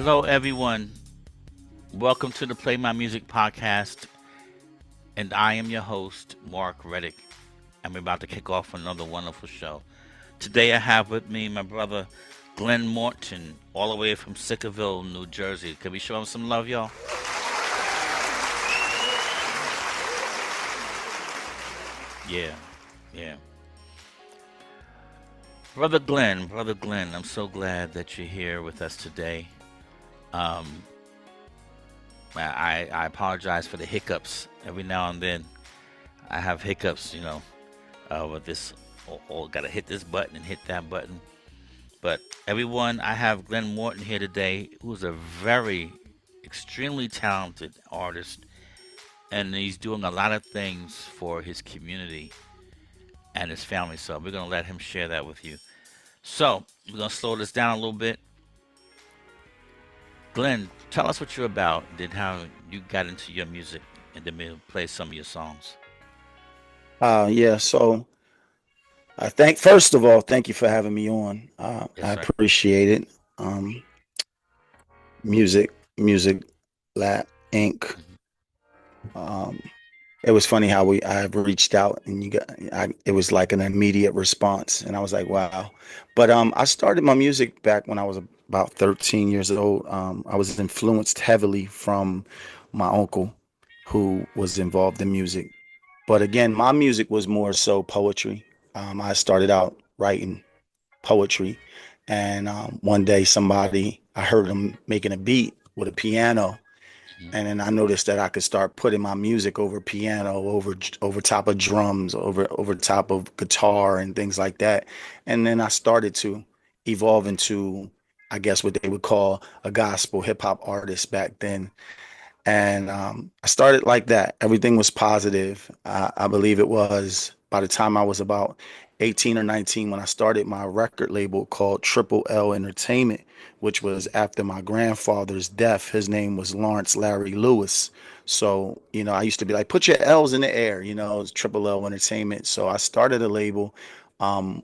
Hello, everyone. Welcome to the Play My Music podcast, and I am your host, Mark Reddick. I'm about to kick off another wonderful show. Today, I have with me my brother, Glenn Morton, all the way from Sickerville, New Jersey. Can we show him some love, y'all? Yeah, yeah. Brother Glenn, I'm so glad that you're here with us today. Um, I apologize for the hiccups every now and then. I have hiccups, with this. Oh, gotta hit this button and hit that button. But everyone, I have Glenn Morton here today, who's a very, extremely talented artist, and he's doing a lot of things for his community and his family. So we're gonna let him share that with you. So we're gonna slow this down a little bit. Glenn, tell us what you're about, then how you got into your music, and then we'll play some of your songs. Yeah, so I thank first of all, thank you for having me on. Yes, I sir. appreciate it. Music Lab Inc. Hmm. Um, it was funny how I reached out and it was like an immediate response, and I was like, wow. But I started my music back when I was about 13 years old. I was influenced heavily from my uncle, who was involved in music. But again, my music was more so poetry. I started out writing poetry, and one day I heard him making a beat with a piano, Hmm. and then I noticed that I could start putting my music over piano, over top of drums, over top of guitar and things like that. And then I started to evolve into, I guess, what they would call a gospel hip hop artist back then. And I started like that. Everything was positive. I believe it was by the time I was about 18 or 19 when I started my record label called Triple L Entertainment, which was after my grandfather's death. His name was Lawrence Larry Lewis. So, I used to be like, put your L's in the air, it's Triple L Entertainment. So I started a label.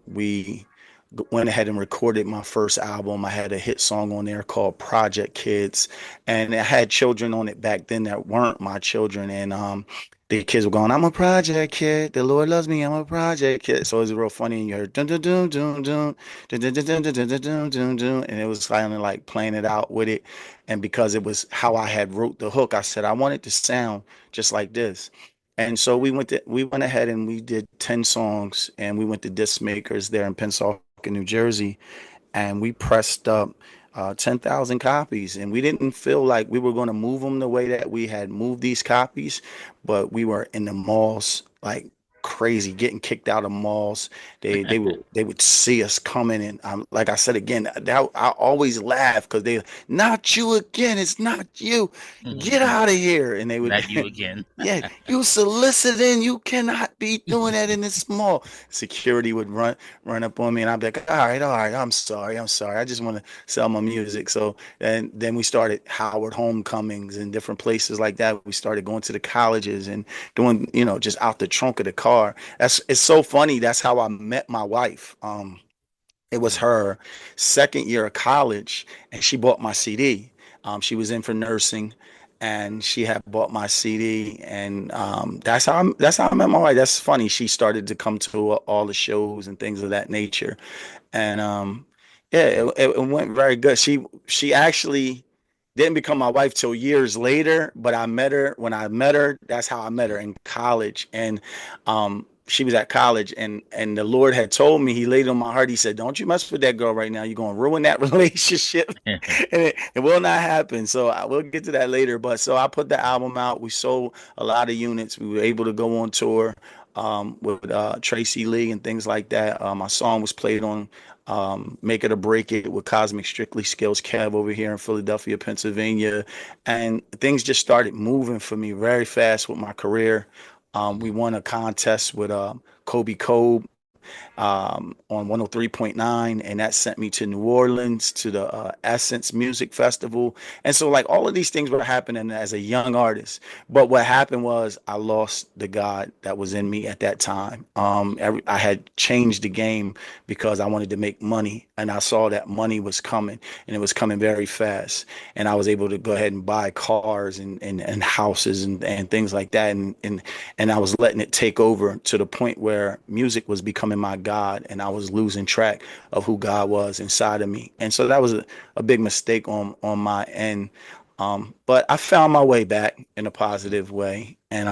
We went ahead and recorded my first album. I had a hit song on there called Project Kids, and it had children on it back then that weren't my children. And the kids were going, "I'm a project kid. The Lord loves me. I'm a project kid." So it was real funny, and you heard dun dun dun dun dun dun dun dun dun dun dun dun dun dun, and it was kind of like playing it out with it. And because it was how I had wrote the hook, I said I wanted to sound just like this. And so we went ahead and we did 10 songs, and we went to disc makers there in Pensacola, New Jersey, and we pressed up 10,000 copies. And we didn't feel like we were going to move them the way that we had moved these copies, but we were in the malls like crazy, getting kicked out of malls. They would see us coming, and like I said again, I always laugh because they, not you again, it's not you, get out of here. And they would, Not you again. yeah, you soliciting, you cannot be doing that in this mall. Security would run up on me, and I'd be like, all right, I'm sorry, I just want to sell my music. So and then we started Howard Homecomings and different places like that. We started going to the colleges and doing, just out the trunk of the car. It's so funny. That's how I met my wife. It was Mm. her second year of college, and she bought my CD. She was in for nursing, and she had bought my CD, and that's how I met my wife. That's funny. She started to come to all the shows and things of that nature, and yeah, it went very good. She actually didn't become my wife till years later, but I met her when I met her. That's how I met her, in college, and she was at college, and the Lord had told me, He laid on my heart. He said, "Don't you mess with that girl right now. You're gonna ruin that relationship, and it will not happen." So I will get to that later. But so I put the album out. We sold a lot of units. We were able to go on tour with Tracy Lee and things like that. My song was played on Make It or Break It with Cosmic Strictly Skills Kev over here in Philadelphia, Pennsylvania. And things just started moving for me very fast with my career. We Mhm. won a contest with Kobe Kobe. on 103.9, and that sent me to New Orleans to the Essence Music Festival. And so, like, all of these things were happening as a young artist. But what happened was I lost the God that was in me at that time. I had changed the game because I wanted to make money, and I saw that money was coming, and it was coming very fast. And I was able to go ahead and buy cars and houses and things like that. And I was letting it take over to the point where music was becoming my God, and I was losing track of who God was inside of me. And so that was a big mistake on my end. But I found my way back in a positive way. And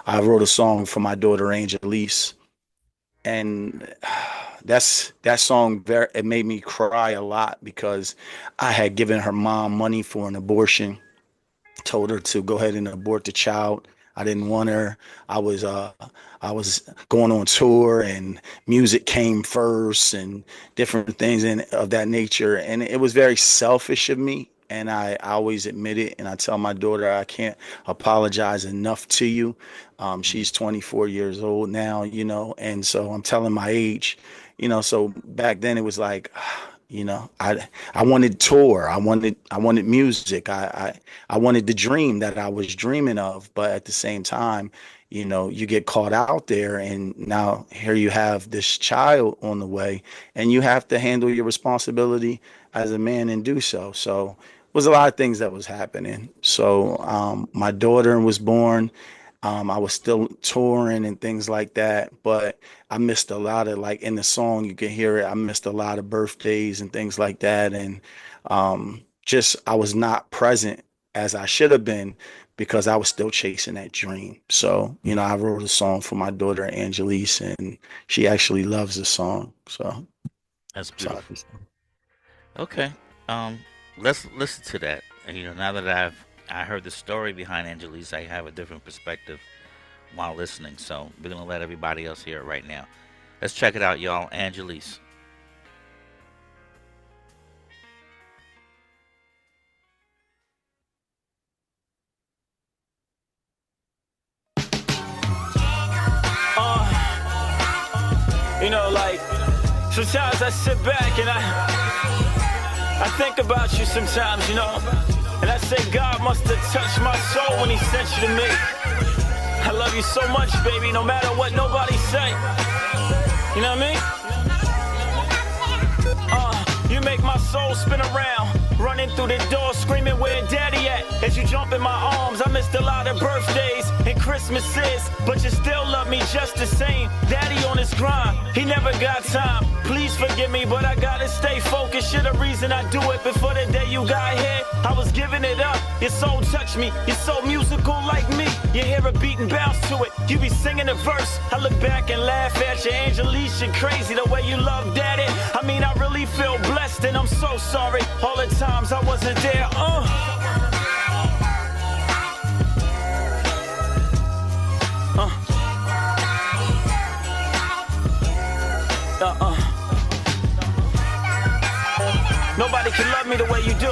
I wrote a song for my daughter Angelise, and that song it made me cry a lot because I had given her mom money for an abortion, told her to go ahead and abort the child. I didn't want her. I was I was going on tour, and music came first and different things of that nature. And it was very selfish of me. And I always admit it. And I tell my daughter, I can't apologize enough to you. She's 24 years old now, and so I'm telling my age, so back then it was like, I wanted tour. I wanted music. I wanted the dream that I was dreaming of. But at the same time, you get caught out there, and now here you have this child on the way, and you have to handle your responsibility as a man and do so. So it was a lot of things that was happening. So my daughter was born. I was still touring and things like that, but I missed a lot of, like, in the song, you can hear it. I missed a lot of birthdays and things like that. And just, I was not present as I should have been because I was still chasing that dream. So, I wrote a song for my daughter, Angelise, and she actually loves the song. So, That's sorry. beautiful. Okay. Um, let's listen to that. And, now that I heard the story behind Angelise, I have a different perspective while listening. So we're gonna let everybody else hear it right now. Let's check it out, y'all. Angelise. Like, sometimes I sit back and I think about you sometimes, and I say God must have touched my soul when he sent you to me. I love you so much, baby, no matter what nobody say. You know what I mean? You make my soul spin around, running through the door, screaming where daddy at. As you jump in my arms, I missed a lot of birthdays and Christmases, but you still love me just the same. Daddy on his grind, he never got time. Please forgive me, but I gotta stay focused. You're the reason I do it. Before the day you got here, I was giving it up. Your soul touched me, you're so musical like me. You hear a beat and bounce to it, you be singing a verse. I look back and laugh at you, Angelise, you're crazy the way you love daddy. I mean, I really feel blessed, and I'm so sorry all the times I wasn't there. Nobody can love me the way you do,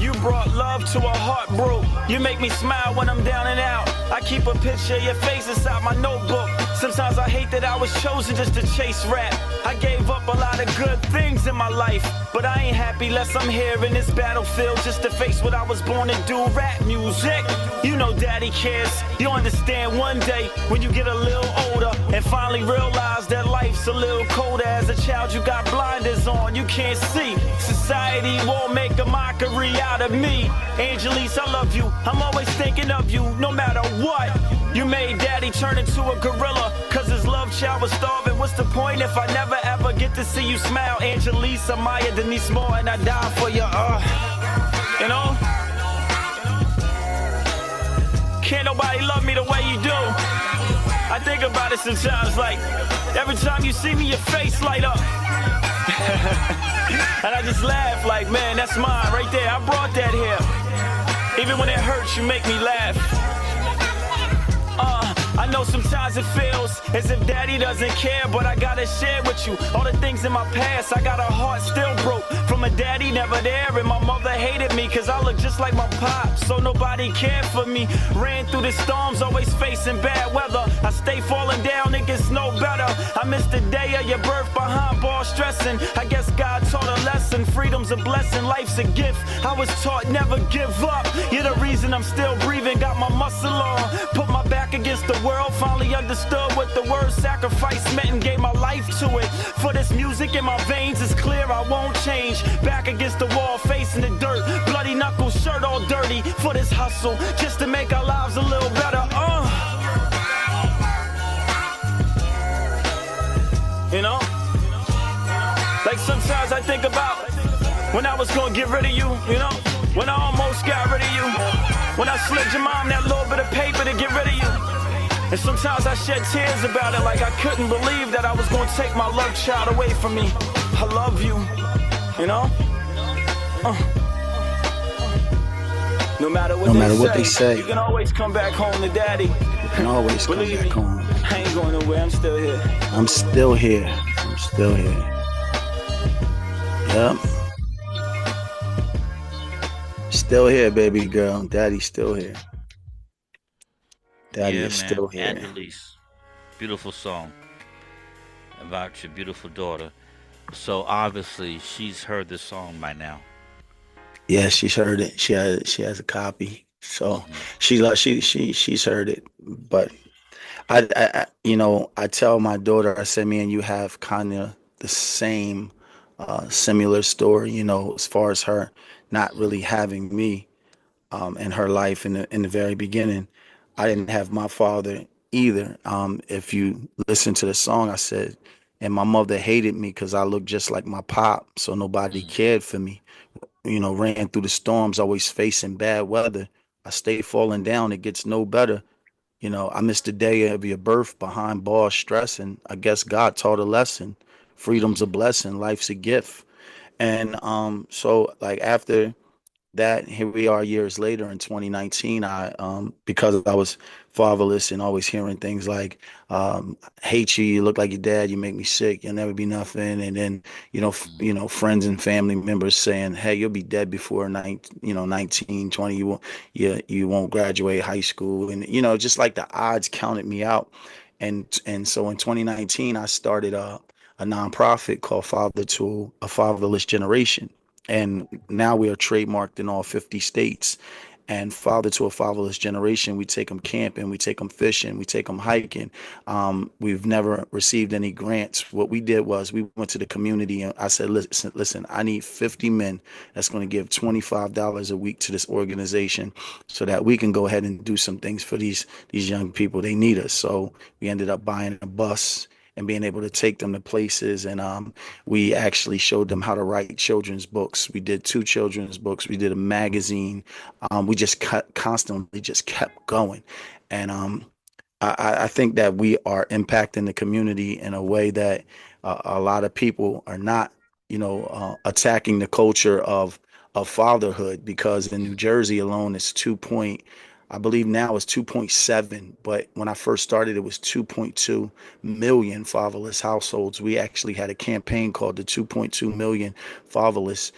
You brought love to a heart broke. You make me smile when I'm down and out. I keep a picture of your face inside my notebook. Sometimes I hate that I was chosen just to chase rap. I gave up a lot of good things in my life, but I ain't happy less I'm here in this battlefield just to face what I was born to do, rap music. You know daddy cares. You'll understand one day when you get a little older and finally realize that life's a little colder. As a child you got blinders on, you can't see. Society won't make a mockery out of me. Angelise, I love you. I'm always thinking of you, no matter what. You made daddy turn into a gorilla, cause his love child was starving. What's the point if I never ever get to see you smile? Angelise, Amaya, Denise Moore, and I die for you, Can't nobody love me the way you do. I think about it sometimes, like, every time you see me, your face light up. And I just laugh like, man, that's mine right there. I brought that here. Even when it hurts, you make me laugh. I know sometimes it feels as if daddy doesn't care, but I gotta share with you all the things in my past. I got a heart still broke from a daddy never there, and my mother hated me cause I look just like my pop, so nobody cared for me. Ran through the storms, always facing bad weather. I stay falling down, it gets no better. I missed the day of your birth behind bars stressing. I guess God taught a lesson, freedom's a blessing, life's a gift. I was taught never give up. You're the reason I'm still breathing, got my muscle on. Put my back against the world, finally understood what the word sacrifice meant and gave my life to it. For this music in my veins, it's clear I won't change. Back against the wall, facing the dirt, bloody knuckles, shirt all dirty. For this hustle, just to make our lives a little better. You know? Like sometimes I think about when I was gonna get rid of you, you know? When I almost got rid of you. When I slipped your mom that little bit of paper to get rid of you. And sometimes I shed tears about it, like I couldn't believe that I was gonna take my love child away from me. I love you, you know? No matter what they say, you can always come back home to daddy. You can always come back home. I ain't going nowhere, I'm still here. I'm still here. I'm still here. Yep. Still here, baby girl. Daddy's still here. Daddy is still here. Angelise, beautiful song about your beautiful daughter. So obviously she's heard this song by now. Yeah, she's heard it. She has a copy. So she's heard it. But I tell my daughter, I said, me and you have kind of the same similar story, as far as her not really having me in her life in the very beginning. I didn't have my father either. If you listen to the song, I said, and my mother hated me because I looked just like my pop, so nobody cared for me. Ran through the storms, always facing bad weather. I stayed falling down, it gets no better. I missed the day of your birth behind bars stressing. I guess God taught a lesson. Freedom's a blessing, life's a gift. And so like after that, here we are years later in 2019. Because I was fatherless and always hearing things like, hate you, you look like your dad, you make me sick, you'll never be nothing. And then, friends and family members saying, hey, you'll be dead before 19, 20, you won't graduate high school. And, just like the odds counted me out. And so in 2019, I started a nonprofit called Father to a Fatherless Generation. And now we are trademarked in all 50 states. And Father to a Fatherless Generation, we take them camping, we take them fishing, we take them hiking. We've never received any grants. What we did was we went to the community and I said, listen, I need 50 men that's going to give $25 a week to this organization so that we can go ahead and do some things for these young people. They need us. So we ended up buying a bus and being able to take them to places. And we actually showed them how to write children's books. We did 2 children's books. We did a magazine. We just constantly just kept going. And I think that we are impacting the community in a way that a lot of people are not, attacking the culture of fatherhood, because in New Jersey alone, it's I believe now it's 2.7, but when I first started, it was 2.2 million fatherless households. We actually had a campaign called the 2.2 million fatherless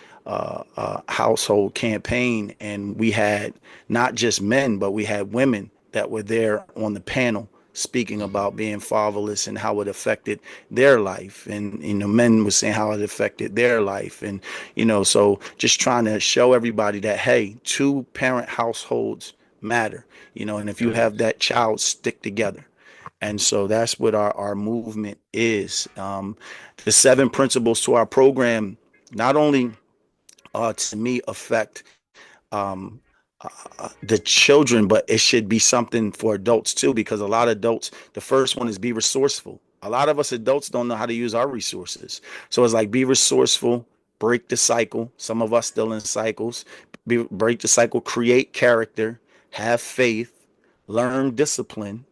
household campaign, and we had not just men, but we had women that were there on the panel speaking about being fatherless and how it affected their life. And, men were saying how it affected their life. And, so just trying to show everybody that, hey, 2-parent households matter, and if you have that child, stick together. And so that's what our movement is. The 7 principles to our program not only to me affect the children, but it should be something for adults too, because a lot of adults, the first one is be resourceful. A lot of us adults don't know how to use our resources. So it's like, be resourceful, break the cycle. Some of us still in cycles. Break the cycle, create character, have faith, learn discipline,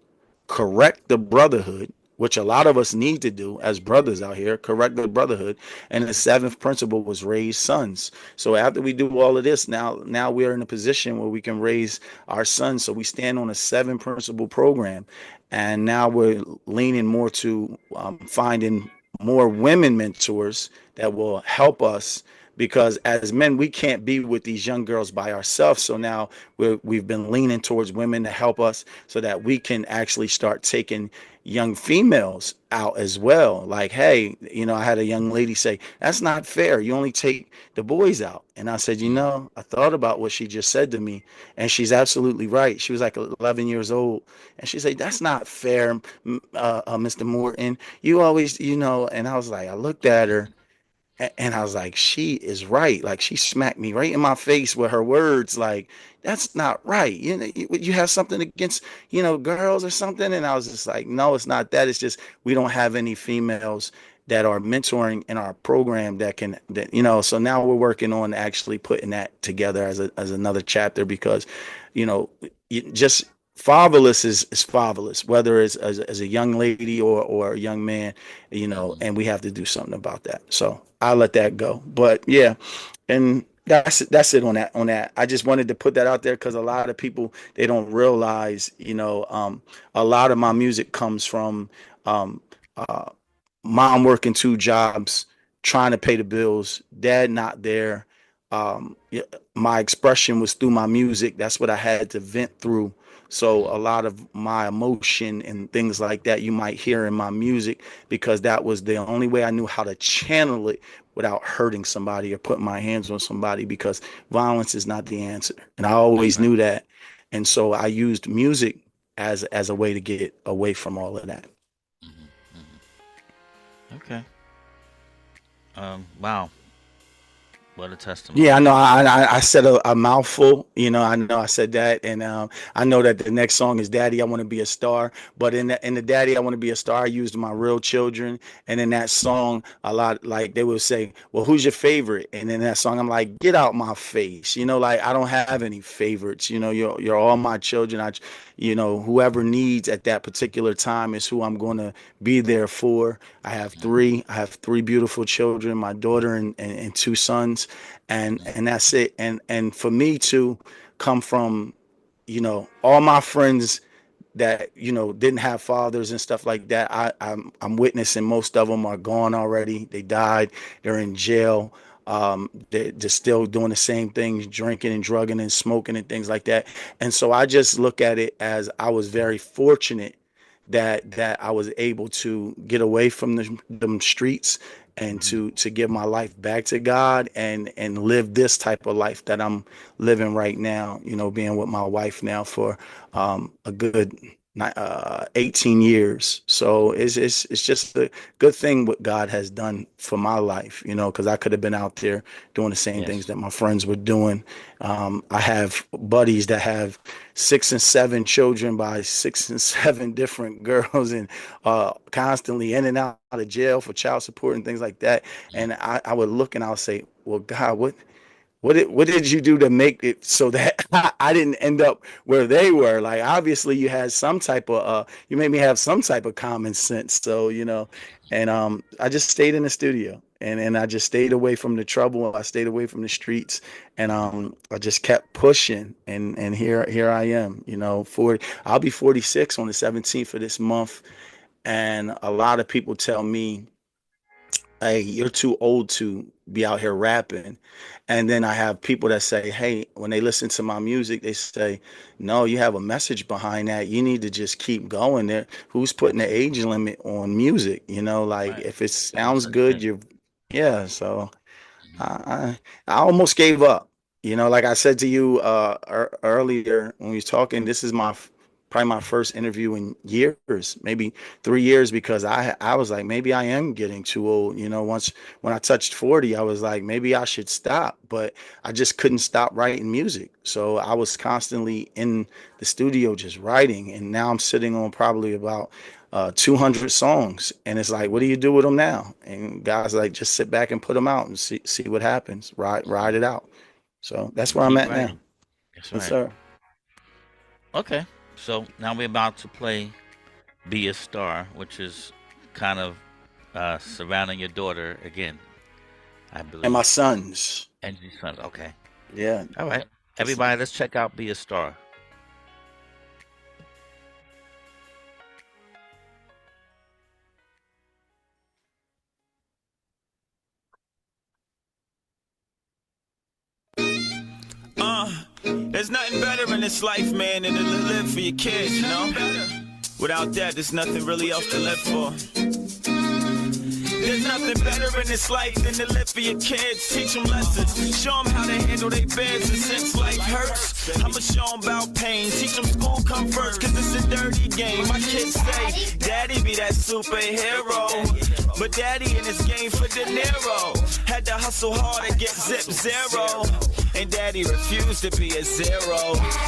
correct the brotherhood, which a lot of us need to do as brothers out here, correct the brotherhood. And the seventh principle was raise sons. So after we do all of this, now we're in a position where we can raise our sons. So we stand on a seven principle program, and now we're leaning more to finding more women mentors that will help us, because as men we can't be with these young girls by ourselves. So now we've been leaning towards women to help us so that we can actually start taking young females out as well. Like, hey, I had a young lady say, that's not fair, you only take the boys out. And I said, Mm-hmm. I thought about what she just said to me, and she's absolutely right. She was like 11 years old, and she said, that's not fair, Mr. Morton, you always, and I was like, I looked at her, and I was like, she is right. Like, she smacked me right in my face with her words. Like, that's not right. You have something against, girls or something. And I was just like, no, it's not that. It's just we don't have any females that are mentoring in our program that can, so now we're working on actually putting that together as another chapter, because, just fatherless is fatherless, whether it's as a young lady or a young man, Mm-hmm. and we have to do something about that. So I'll let that go. But yeah, and that's it on that. I just wanted to put that out there because a lot of people, they don't realize, a lot of my music comes from um, uh, mom working two jobs, trying to pay the bills, dad not there. Yeah, my expression was through my music. That's what I had to vent through. So a lot of my emotion and things like that you might hear in my music, because that was the only way I knew how to channel it without hurting somebody or putting my hands on somebody, because violence is not the answer. And I That's always right. knew that. And so I used music as a way to get away from all of that. Mm-hmm. Mm-hmm. Okay. Wow. What a Yeah, I testimony. know. I said a mouthful. I know I said that, and I know that the next song is "Daddy, I Want to Be a Star." But in the "Daddy, I Want to Be a Star," I used my real children, and in that song, a lot like they would say, "Well, who's your favorite?" And in that song, I'm like, "Get out my face," like I don't have any favorites. You're all my children. Whoever needs at that particular time is who I'm going to be there for. I have three. I have three beautiful children, my daughter and two sons, and that's it. And for me to come from, all my friends that didn't have fathers and stuff like that, I'm witnessing most of them are gone already. They died. They're in jail. They're still doing the same things, drinking and drugging and smoking and things like that. And so I just look at it as I was very fortunate that I was able to get away from them streets, and Mm-hmm. to give my life back to God, and live this type of life that I'm living right now, being with my wife now for a good 18 years. So it's just a good thing what God has done for my life, because I could have been out there doing the same things Yes. that my friends were doing. I have buddies that have 6 and 7 children by 6 and 7 different girls, and constantly in and out of jail for child support and things like that. And I would look and I would say, well, God, what did you do to make it so that I didn't end up where they were? Like, obviously you had some type of you made me have some type of common sense. So, and I just stayed in the studio, and I just stayed away from the trouble. I stayed away from the streets, and I just kept pushing, and here I am, 40. I'll be 46 on the 17th of this month, and a lot of people tell me, hey, you're too old to be out here rapping. And then I have people that say, hey, when they listen to my music, they say, no, you have a message behind that. You need to just keep going there. Who's putting the age limit on music? Like, Right. if it No sounds such good, thing. yeah. So Mm-hmm. I almost gave up. Like I said to you earlier when we was talking, this is probably my first interview in years, maybe 3 years, because I was like, maybe I am getting too old. Once when I touched 40, I was like, maybe I should stop, but I just couldn't stop writing music. So I was constantly in the studio just writing, and now I'm sitting on probably about 200 songs, and it's like, what do you do with them now? And guys like, just sit back and put them out and see what happens. Ride Mm-hmm. it out. So that's And where I'm keep at now. writing. That's Yes, right. sir. Okay. So now we're about to play "Be a Star," which is kind of surrounding your daughter again, I And my believe, sons. and your sons. Okay. Yeah. All right. That's Everybody, let's check out Be a Star. There's nothing better in this life, man, than to live for your kids, you know? Without that, there's nothing really else to live for. There's nothing better in this life than to live for your kids. Teach them lessons. Show them how to handle their beds. And since life hurts, I'ma show them about pain. Teach them school come first, cause it's a dirty game. My kids say, Daddy be that superhero. But Daddy in this game for De Niro. Had to hustle hard to get zip zero. And Daddy refused to be a zero.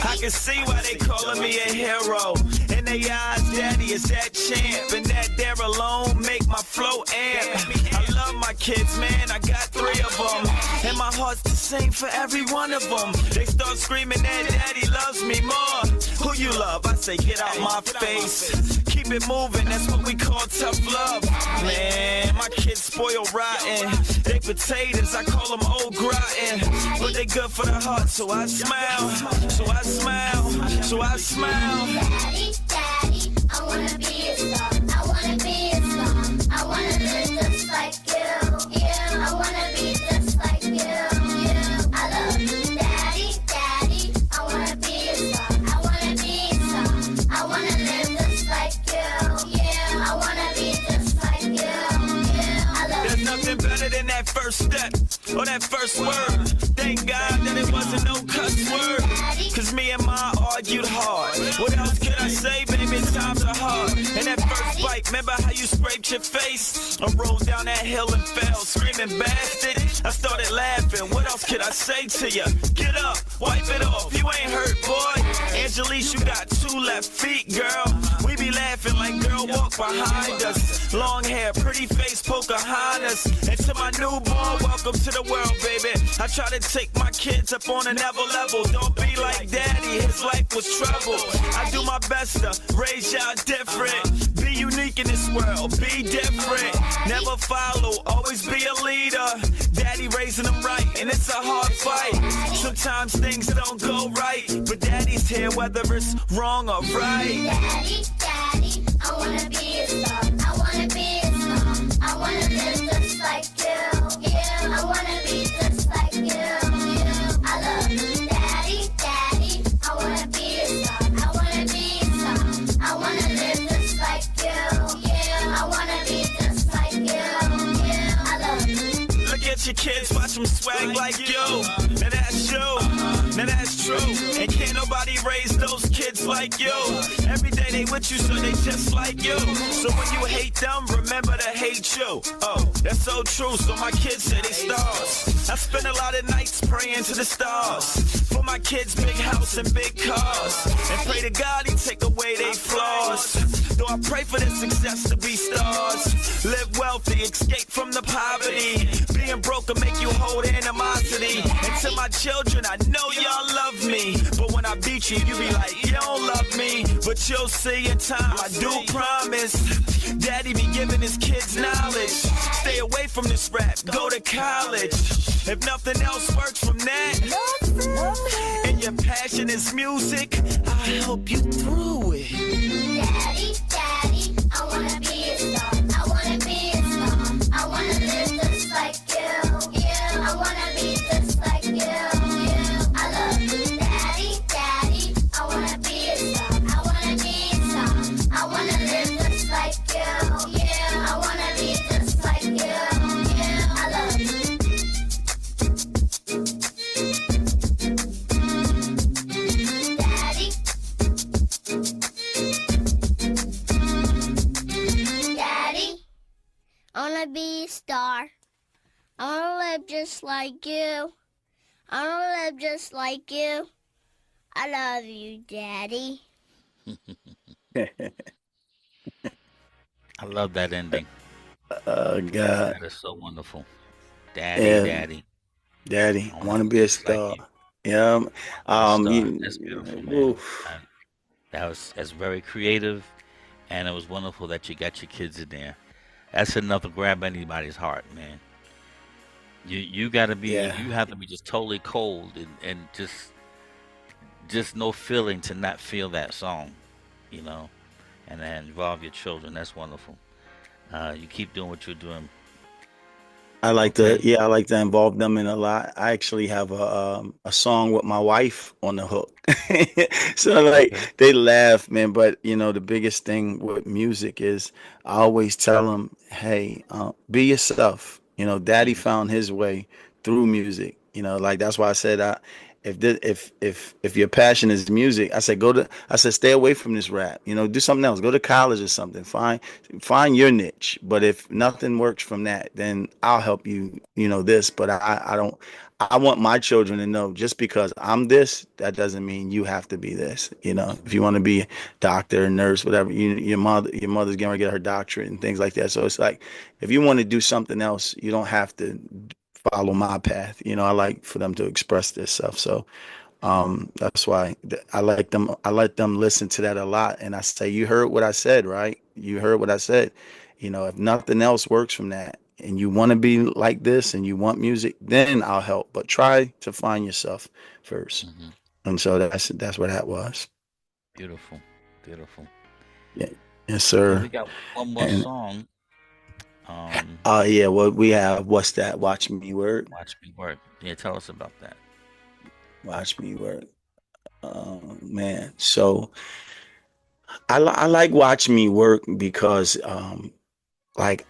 I can see why they calling me a hero. In their eyes, Daddy is that champ. And that there alone make my flow amp. I love my kids, man, I got 3 of them. And my heart's the same for every one of them. They start screaming that Daddy loves me more. Who you love? I say get out my face. Keep it moving, that's what we call tough love. Man, my kids spoil rotten. They potatoes, I call them old gratin. But they good for the heart, so I smile. So I smile, so I smile. Daddy, Daddy, I wanna be a star. I wanna be a star. I wanna live just like you. I wanna be just like you. I love you. Daddy, Daddy, I wanna be a star. I wanna be a star. I wanna live just like you. I wanna be just like you. I love There's nothing better than that first step or that first word. Thank God that it wasn't no cuss word. Cause me and Ma argued hard. What else could I say, baby? Times are hard. And that first bite, remember how you scraped your face? I rolled down that hill and fell, screaming bastard. I started laughing. What else could I say to you? Get up, wipe it off. You ain't hurt, boy. Angelise, you got 2 left feet, girl. We be laughing like girl walk behind us. Long hair, pretty face, Pocahontas. And to my newborn, welcome to the world, baby. I try to take my kids up on another level. Don't be like Daddy, his life was trouble. I do my best to raise y'all different. Be unique in this world, be different. Never follow, always be a leader. Daddy raising them right, and it's a hard fight. Sometimes things don't go right, but Daddy's here whether it's wrong or right. Daddy, Daddy, I wanna be a star. I wanna be a star. I wanna live just like you. I wanna be just like you. I love you. Daddy, Daddy, I wanna be a star. I wanna be a star. I wanna live just like you. I wanna be just like you. I love you. Look at your kids, watch them swag like you. Now that's you, now that's true. And can't nobody raise those kids like you. Every day they with you, so they just like you. So when you hate them, remember to hate you. Oh, that's so true, so my kids say they stars. I spend a lot of nights praying to the stars. For my kids, big house and big cars. And pray to God he take away their flaws. Though I pray for their success to be stars. Live wealthy, escape from the poverty. Being broke will make you hold animosity. And to my children, I know y'all love me. But when I beat you, you be like, you don't love me. But you'll see in time, I do promise. Daddy be giving his kids knowledge. Stay away from this rap, go to college. If nothing else works from that, and your passion is music, I'll help you through it. Daddy, Daddy, I wanna be a star. I wanna be a star. I wanna live just like you. I wanna be just like you. I love you. Daddy, Daddy, I wanna be a star. I wanna be a star. I wanna live just like you. I wanna be just like you. I love you. Daddy, Daddy, I wanna be a star. I wanna live just like you. I wanna live just like you. I love you, Daddy. I love that ending. God. That is so wonderful. Daddy, Yeah. Daddy. Daddy, I I wanna want to be be a just like star. you. Yeah. A star. You, That's beautiful, man. oof. That's very creative, and it was wonderful that you got your kids in there. that's enough to grab anybody's heart, man. You gotta be Yeah. you have to be just totally cold and just no feeling to not feel that song, you know, and then involve your children. That's wonderful. You keep doing what you're doing. I like to, Okay. yeah, I like to involve them in a lot. I actually have a song with my wife on the hook. So like Okay. they laugh, man, but you know the biggest thing with music is I always tell them, "Hey, be yourself." You know, Daddy Hmm. found his way through music. You know, like that's why I said if your passion is music, I said stay away from this rap. You know, do something else. Go to college or something. Find your niche. But if nothing works from that, then I'll help you, you know, this. But I don't, I want my children to know just because I'm this, that doesn't mean you have to be this. You know, if Hmm. you want to be a doctor, nurse, whatever, your mother's going to get her doctorate and things like that. So it's like, if you want to do something else, you don't have to follow my path. You know, I like for them to express this stuff. So that's why I like them. I let them listen to that a lot. And I say, you heard what I said, right? You heard what I said. You know, if nothing else works from that and you want to be like this and you want music, then I'll help. But try to find yourself first. Hmm. And so that's what that was. Beautiful. Beautiful. Yeah. Yes, Okay, sir. we got one more And song. Um, yeah, what we have, what's that? Watch me work. Watch Me Work. Yeah, tell us about that. Watch me work. Man. So I like watch me work because like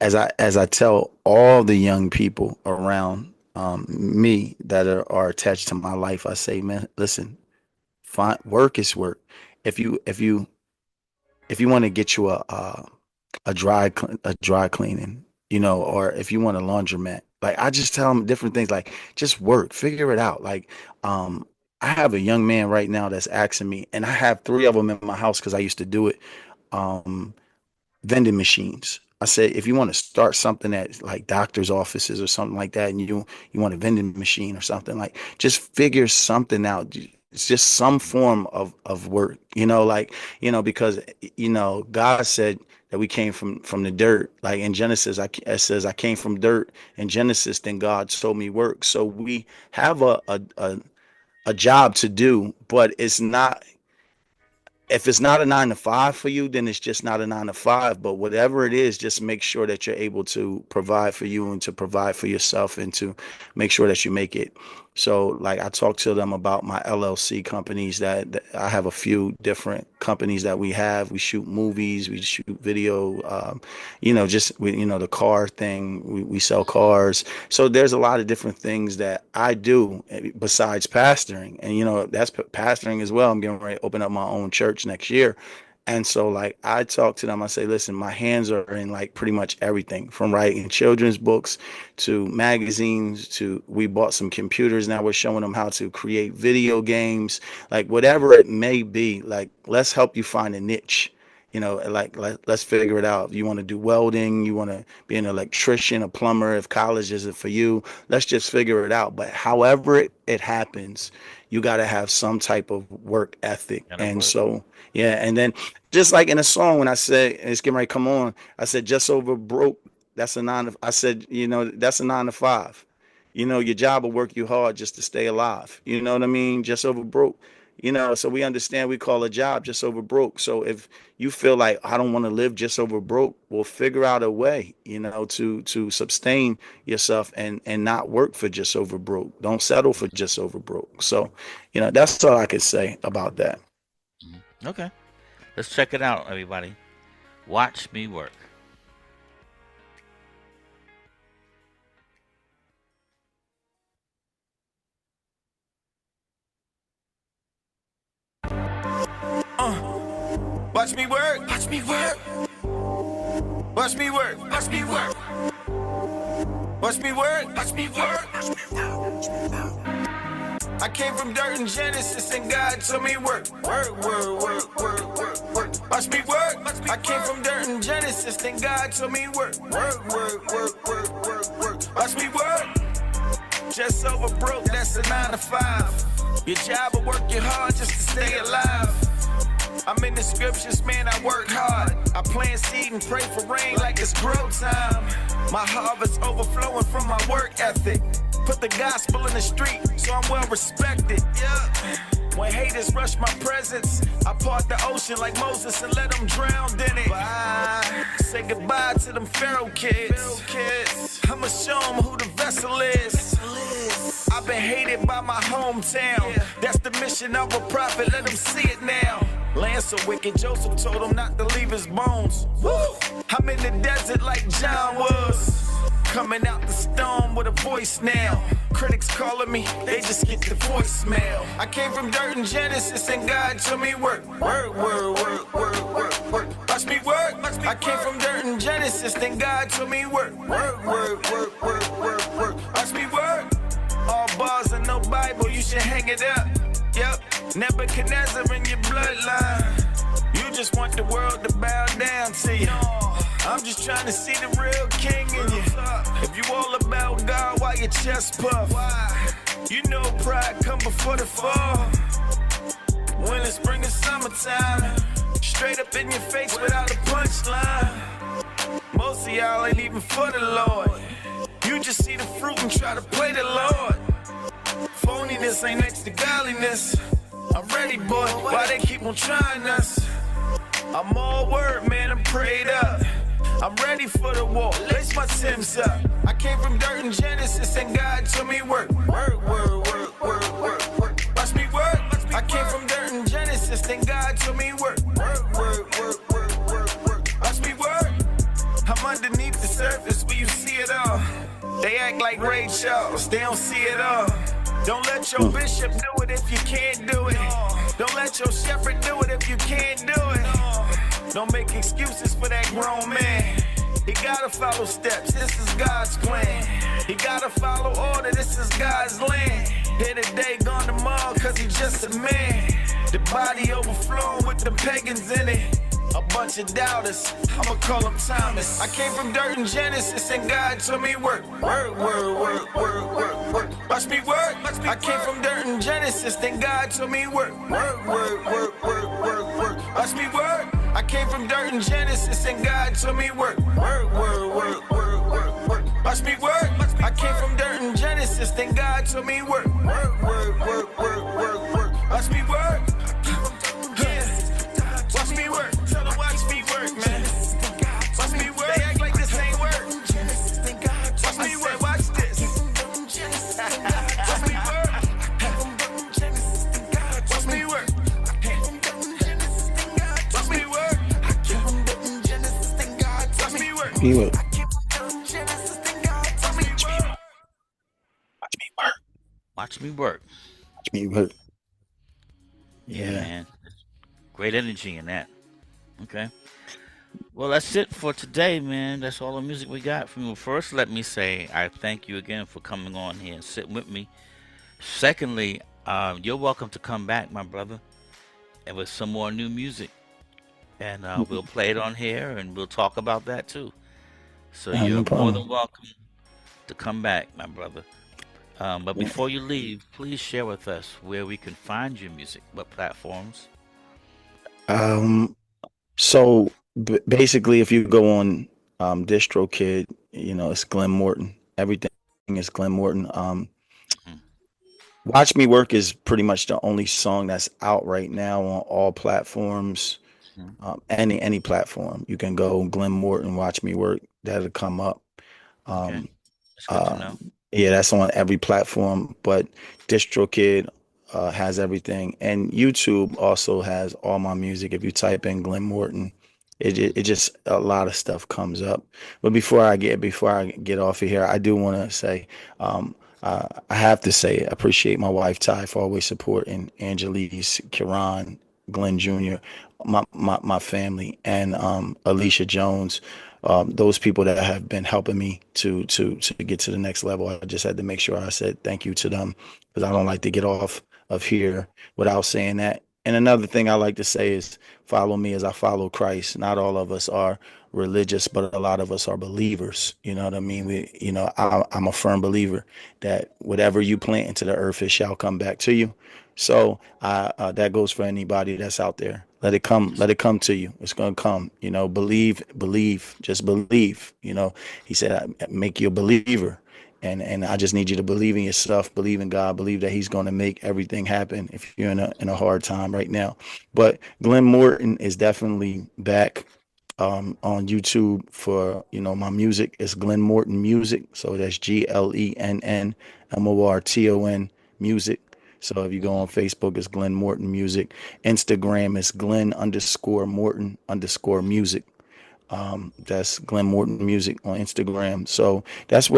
as I tell all the young people around me that are attached to my life, I say, man, listen, find work is work. If you want to get you a dry cleaning, you know, or if you want a laundromat, like I just tell them different things, like just work, figure it out. Like um, I have a young man right now that's asking me, and I have three of them in my house because I used to do it. Um, vending machines. I said, if you want to start something at like doctor's offices or something like that, and you want a vending machine or something, like just figure something out. It's just some Hmm. form of work, you know, like, you know, because you know, God said that we came from the dirt. Like in Genesis, it says I came from dirt in Genesis, then God told me work. So we have a job to do, but it's not, if it's not a 9 to 5 for you, then it's just not a 9 to 5. But whatever it is, just make sure that you're able to provide for you and to provide for yourself and to make sure that you make it. So, like, I talked to them about my LLC companies that I have a few different companies that we have. We shoot movies, we shoot video, you know, you know, the car thing, we sell cars. So there's a lot of different things that I do besides pastoring. And, you know, that's pastoring as well. I'm getting ready to open up my own church next year. And so, like, I talk to them, I say, listen, my hands are in like pretty much everything from writing children's books to magazines to we bought some computers. Now we're showing them how to create video games, like whatever it may be. Like, let's help you find a niche. You know, like let's figure it out. You want to do welding, you want to be an electrician, a plumber, if college isn't for you, let's just figure it out. But however it happens, you got to have some type of work ethic. Gotta And work. so, yeah. And then just like in a song, when I said, it's getting ready to come on, I said, just over broke. I said, you know, that's a 9 to 5. You know, your job will work you hard just to stay alive. You know what I mean? Just over broke. You know, so we understand we call a job just over broke. So if you feel like I don't want to live just over broke, well, figure out a way, you know, to sustain yourself and not work for just over broke. Don't settle for just over broke. So, you know, that's all I could say about that. Hmm. Okay, let's check it out, everybody. Watch Me Work. Watch me work. Watch me work. Watch me work. Watch me work. Watch me work. Watch me work. I came from dirt in Genesis and God told me work. Work, work, work, work, work, work. Watch me work. I came from dirt in Genesis, then God told me work. Work, work, work, work, work, work. Watch me work. Just over broke, that's a 9 to 5. Your job will work you hard just to stay alive. I'm in the scriptures, man, I work hard. I plant seed and pray for rain like it's grow time. My harvest overflowing from my work ethic. Put the gospel in the street, so I'm well respected. Yeah. When haters rush my presence, I part the ocean like Moses and let them drown in it. Bye. Say goodbye to them Pharaoh kids. I'ma show them who the vessel is. I've been hated by my hometown. That's the mission of a prophet, let them see it now. Land so wicked, Joseph told him not to leave his bones. Woo! I'm in the desert like John was. Coming out the storm with a voice now. Critics calling me, they just get the voicemail. I came from dirt and Genesis and God told me work. Work, work, work, work, work, work. Watch me work. I came from dirt and Genesis, then God told me work. Work, work, work, work, work, work. Watch me work. All bars and no Bible, you should hang it up. Yep, Nebuchadnezzar in your bloodline. You just want the world to bow down to you. I'm just trying to see the real king in you. If you all about God, why your chest puff? You know pride come before the fall. Winter, spring, and summertime. Straight up in your face without a punchline. Most of y'all ain't even for the Lord. You just see the fruit and try to play the Lord. Phoniness ain't next to godliness. I'm ready, boy. Why they keep on trying us? I'm all word, man. I'm prayed up. I'm ready for the war. Lace my Timbs up. I came from dirt and Genesis, and God told me work. Work, work, work, work, work, work. Watch me work. I came from dirt and Genesis, then God told me work. Work, work, work, work, work, work. Watch me work. I'm underneath the surface where you see it all. They act like Ray Charles, they don't see it all. Don't let your bishop do it if you can't do it. Don't let your shepherd do it if you can't do it. Don't make excuses for that grown man. He gotta follow steps, this is God's plan. He gotta follow order, this is God's land. Here today, gone tomorrow, cause he's just a man. The body overflowing with the pagans in it. A bunch of doubters, I'ma call them Thomas. I came from dirt and Genesis, and God told me work. Work, work, work, work, work, work. Watch me work. I came from dirt and Genesis, then God told me work. Work, work, work, work, work, work. Watch me work. I came from dirt and Genesis, and God told me work. Work, work, work, work, work, work. Watch me work. I came from dirt and Genesis, then God told me work. Work, work, work, work, work, work. Watch me work. Yeah. Watch me work. Tell them watch me work, man. Watch me work. They act like this ain't work. Watch me work. Watch this. Watch me work. Watch me work. Watch me work. Watch me work. He would Watch me work. watch me work. Yeah, Yeah. man. Great energy in that. Okay. Well, that's it for today, man. That's all the music we got from you. First, let me say I thank you again for coming on here and sitting with me. Secondly, you're welcome to come back, my brother, and with some more new music. And we'll play it on here and we'll talk about that too. So No you're more problem. than welcome to come back, my brother. But Yeah. before you leave, please share with us where we can find your music, what platforms. Um, so basically, if you go on DistroKid, it's Glenn Morton. Everything is Glenn Morton. Mhm. Watch Me Work is pretty much the only song that's out right now on all platforms. Mhm. Any platform. You can go Glenn Morton, Watch Me Work. That'll come up. Okay, Um, that's good to uh, know. yeah, that's on every platform, but DistroKid has everything, and YouTube also has all my music. If you type in Glenn Morton, it just a lot of stuff comes up. But before I get off of here, I do want to say, I have to say, I appreciate my wife Ty for always supporting Angelise, Kiran, Glenn Jr., my family, and Alicia Jones. Those people that have been helping me to get to the next level. I just had to make sure I said thank you to them because I don't like to get off of here without saying that. And another thing I like to say is follow me as I follow Christ. Not all of us are religious, but a lot of us are believers. You know what I mean? I'm a firm believer that whatever you plant into the earth, it shall come back to you. So that goes for anybody that's out there. Let it come. Let it come to you. It's gonna come. Believe, believe, just believe. He said, "I make you a believer." And I just need you to believe in yourself, believe in God, believe that He's going to make everything happen if you're in a hard time right now. But Glenn Morton is definitely back on YouTube for my music. It's Glenn Morton Music, so that's GLENNMORTON Music. So if you go on Facebook, it's Glenn Morton Music. Instagram is Glenn_Morton_music. That's Glenn Morton Music on Instagram. So that's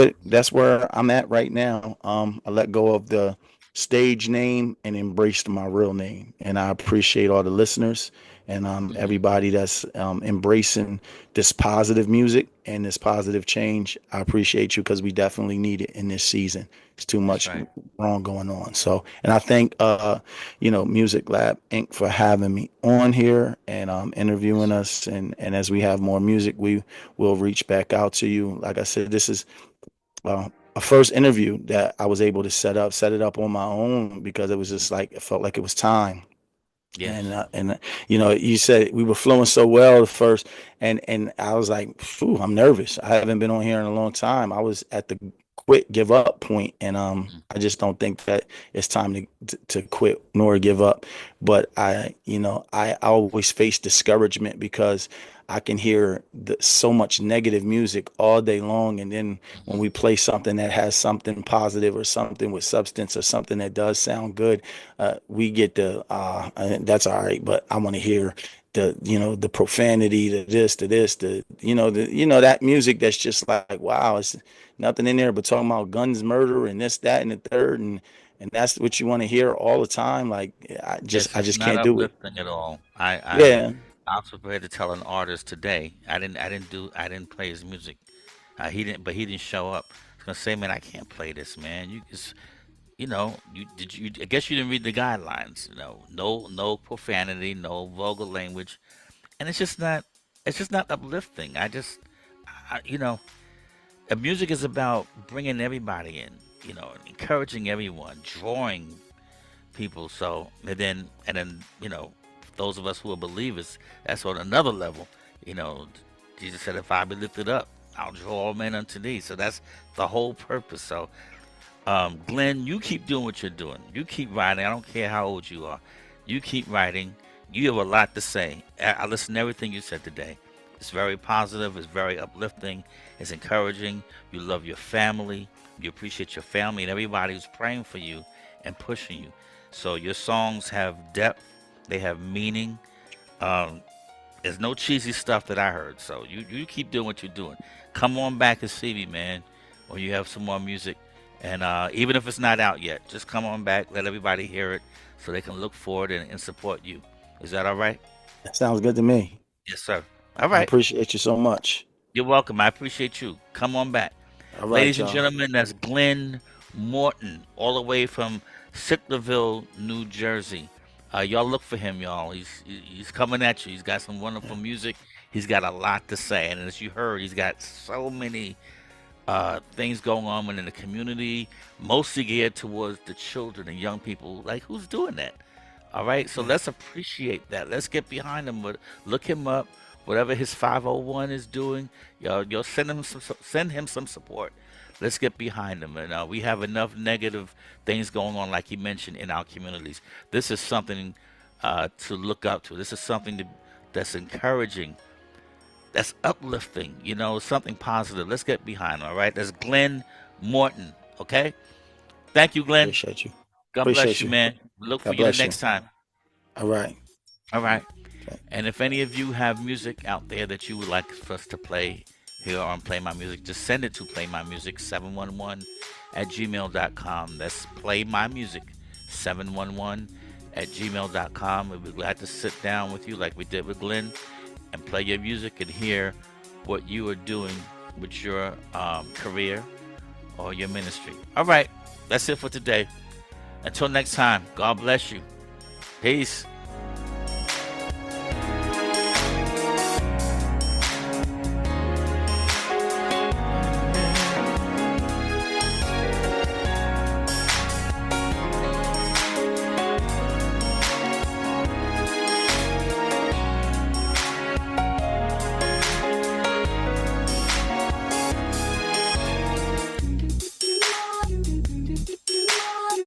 where I'm at right now. I let go of the stage name and embraced my real name, and I appreciate all the listeners and Mhm. everybody that's embracing this positive music and this positive change. I appreciate you because we definitely need it in this season. It's too That's much right. wrong going on. So, and I thank Music Lab Inc. for having me on here and Yes, interviewing sir. us. And as we have more music, we will reach back out to you. Like I said, this is a first interview that I was able to set it up on my own because it was just like it felt like it was time. And Yes. you said we were flowing so well at first, and I was like, "Phew, I'm nervous. I haven't been on here in a long time." I was at the quit, give up point, and Mhm. I just don't think that it's time to quit nor give up. But I always face discouragement because I can hear so much negative music all day long, and then when Mhm. we play something that has something positive or something with substance or something that does sound good, we get that's all right, but I want to hear the profanity, that music that's just like, wow, it's nothing in there but talking about guns, murder, and this, that, and the third, and that's what you want to hear all the time. Like, Yes, I it's just not can't do it. uplifting at all. Yeah, I was prepared to tell an artist today. I didn't play his music. He didn't show up. I was gonna say, man, I can't play this, man. You just, I guess you didn't read the guidelines. No profanity, no vulgar language, and it's just not uplifting. I, you know, music is about bringing everybody in. Encouraging everyone, drawing people. So and then those of us who are believers, that's on another level. You know, Jesus said, "If I be lifted up, I'll draw all men unto thee." So that's the whole purpose. So, Glenn, you keep doing what you're doing. You keep writing. I don't care how old you are. You keep writing. You have a lot to say. I listened to everything you said today. It's very positive. It's very uplifting. It's encouraging. You love your family. You appreciate your family and everybody who's praying for you and pushing you. So your songs have depth. They have meaning. Um, there's no cheesy stuff that I heard. So you keep doing what you're doing. Come on back and see me, man, when you have some more music. And even if it's not out yet, just come on back. Let everybody hear it so they can look forward and support you. Is that all right? that sounds good to me. Yes, sir. All I right. appreciate you so much. You're welcome. I appreciate you. Come on back. All right, Ladies and y'all. gentlemen, that's Glenn Morton, all the way from Sicklerville, New Jersey. Y'all look for him, y'all. He's coming at you. He's got some wonderful music. He's got a lot to say, and as you heard, he's got so many things going on in the community, mostly geared towards the children and young people. Like, who's doing that? All right, so Yeah, let's appreciate that. Let's get behind him. But look him up. Whatever his 501 is doing, y'all send him some support. Let's get behind him. And we have enough negative things going on, like he mentioned, in our communities. This is something to look up to. This is something that's encouraging, that's uplifting. Something positive. Let's get behind him. All right, that's Glenn Morton. Okay, thank you, Glenn. appreciate you. God bless Appreciate you, you. man. Look for God you the bless you. next time. All right. All right. Okay. And if any of you have music out there that you would like for us to play here on Play My Music, just send it to playmymusic711 at gmail.com. That's playmymusic711 at gmail.com. We'd be glad to sit down with you like we did with Glenn and play your music and hear what you are doing with your career or your ministry. All right. That's it for today. Until next time, God bless you. Peace.